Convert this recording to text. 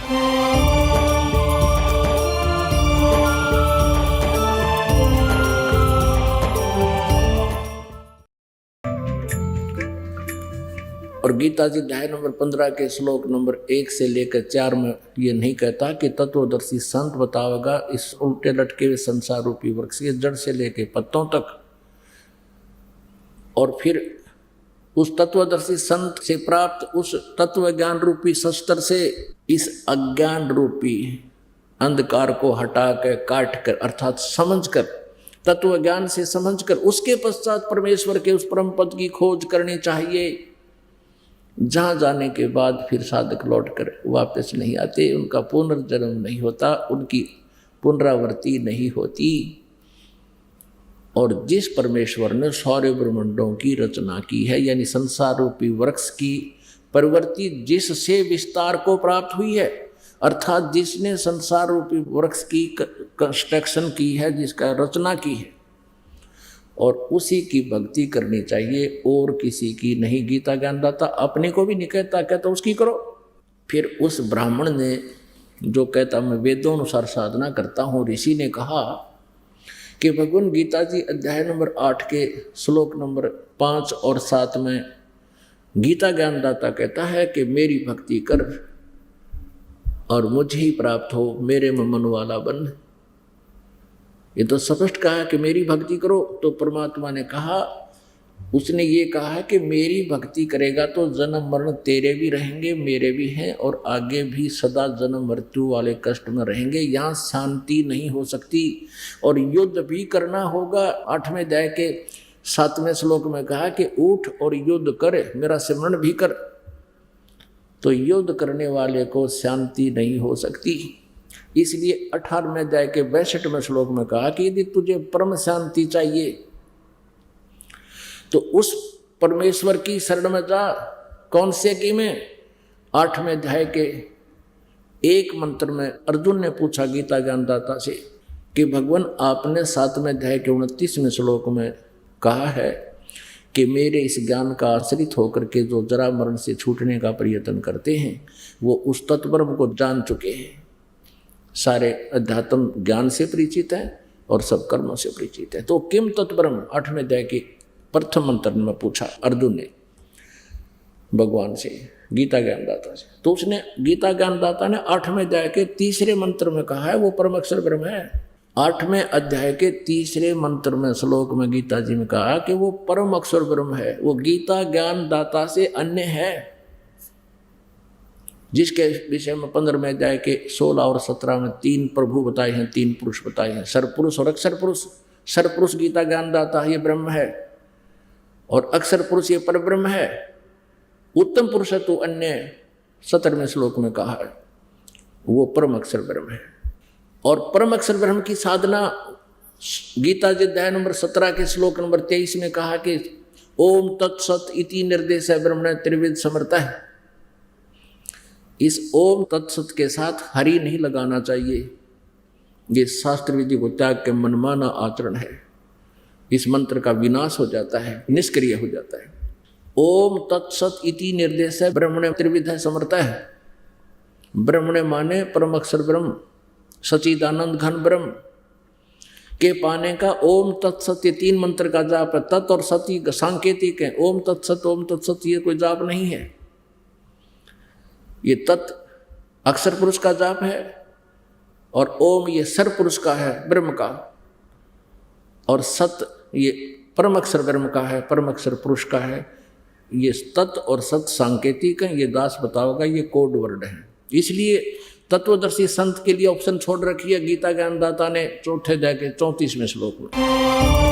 और गीता जी अध्याय नंबर 15 के श्लोक नंबर 1 से लेकर 4 में ये नहीं कहता कि तत्वदर्शी संत बतावेगा इस उल्टे लटके हुए संसार रूपी वृक्ष के जड़ से लेकर पत्तों तक, और फिर उस तत्वदर्शी संत से प्राप्त उस तत्व ज्ञान रूपी शस्त्र से इस अज्ञान रूपी अंधकार को हटा कर, काट कर, अर्थात समझ कर, तत्व ज्ञान से समझ कर उसके पश्चात परमेश्वर के उस परम पद की खोज करनी चाहिए, जहाँ जाने के बाद फिर साधक लौट कर वापस नहीं आते, उनका पुनर्जन्म नहीं होता, उनकी पुनरावृत्ति नहीं होती। और जिस परमेश्वर ने सौर्य ब्रह्मांडों की रचना की है, यानी संसार रूपी वृक्ष की प्रवृत्ति जिससे विस्तार को प्राप्त हुई है, अर्थात जिसने संसार रूपी वृक्ष की कंस्ट्रक्शन की है, जिसका रचना की है, और उसी की भक्ति करनी चाहिए और किसी की नहीं। गीता ज्ञानदाता अपने को भी नहीं कहता, कहता उसकी करो। फिर उस ब्राह्मण ने जो कहता मैं वेदों अनुसार साधना करता हूँ, ऋषि ने कहा कि भगवान गीता जी अध्याय नंबर 8 के श्लोक नंबर 5 और 7 में गीता ज्ञानदाता कहता है कि मेरी भक्ति कर और मुझे ही प्राप्त हो, मेरे में मन वाला बन। ये तो स्पष्ट कहा कि मेरी भक्ति करो। तो परमात्मा ने कहा, उसने ये कहा है कि मेरी भक्ति करेगा तो जन्म मरण तेरे भी रहेंगे, मेरे भी हैं, और आगे भी सदा जन्म मृत्यु वाले कष्ट में रहेंगे। यहाँ शांति नहीं हो सकती और युद्ध भी करना होगा। 8वें अध्याय के 7वें श्लोक में कहा कि उठ और युद्ध कर, मेरा सिमरण भी कर। तो युद्ध करने वाले को शांति नहीं हो सकती। इसलिए 18वें अध्याय के 62वें श्लोक में कहा कि यदि तुझे परम शांति चाहिए तो उस परमेश्वर की शरण में जा। कौन से की में? 8वें अध्याय के एक मंत्र में अर्जुन ने पूछा गीता ज्ञानदाता से कि भगवान आपने 7वें अध्याय के 29वें श्लोक में कहा है कि मेरे इस ज्ञान का आश्रित होकर के जो जरा मरण से छूटने का प्रयत्न करते हैं वो उस तत्ब्रह्म को जान चुके हैं, सारे अध्यात्म ज्ञान से परिचित है और सब कर्मों से परिचित है। तो किम तत्ब्रह्म 8वें अध्याय के प्रथम मंत्र में पूछा अर्जुन ने भगवान से, गीता ज्ञानदाता से। तो उसने गीता ज्ञानदाता ने 8वें अध्याय के 3रे मंत्र में कहा है वो परम अक्षर ब्रह्म है। 8वें अध्याय के 3रे मंत्र में श्लोक में गीता जी में कहा कि वो परम अक्षर ब्रह्म है, वो गीता ज्ञानदाता से अन्य है, जिसके विषय में 15वें अध्याय के 16 और 17 में 3 प्रभु बताए हैं, 3 पुरुष बताए हैं, सरपुरुष और अक्षर पुरुष। सरपुरुष गीता ज्ञानदाता ये ब्रह्म है और अक्षर पुरुष ये परब्रह्म है। उत्तम पुरुष तो अन्य 17वें श्लोक में कहा है वो परम अक्षर ब्रह्म है। और परम अक्षर ब्रह्म की साधना गीता जी अध्याय नंबर 17 के श्लोक नंबर 23 में कहा कि ओम तत्सत इति निर्देश है ब्रह्मण त्रिविध समर्थ है। इस ओम तत्सत के साथ हरि नहीं लगाना चाहिए, ये शास्त्र विधि को त्याग के मनमाना आचरण है। इस मंत्र का विनाश हो जाता है, निष्क्रिय हो जाता है। ओम तत्सत इति निर्देश है ब्रह्मण त्रिविध समर्थ है। ब्रह्मण माने परम अक्षर ब्रह्म, सचिदानंद घन ब्रह्म के पाने का ओम तत्सत ये 3 मंत्र का जाप है। तत् और सती सांकेतिक है। ओम तत्सत ये कोई जाप नहीं है। ये तत् अक्षर पुरुष का जाप है और ओम ये सर पुरुष का है ब्रह्म का, और सत ये परम अक्षर ब्रह्म का है, परम अक्षर पुरुष का है। ये तत् और सत सांकेतिक है, ये दास बताओगा, ये कोड वर्ड है। इसलिए तत्वदर्शी संत के लिए ऑप्शन छोड़ रखी है गीता ज्ञानदाता ने 4थे अध्याय के 34वें श्लोक में।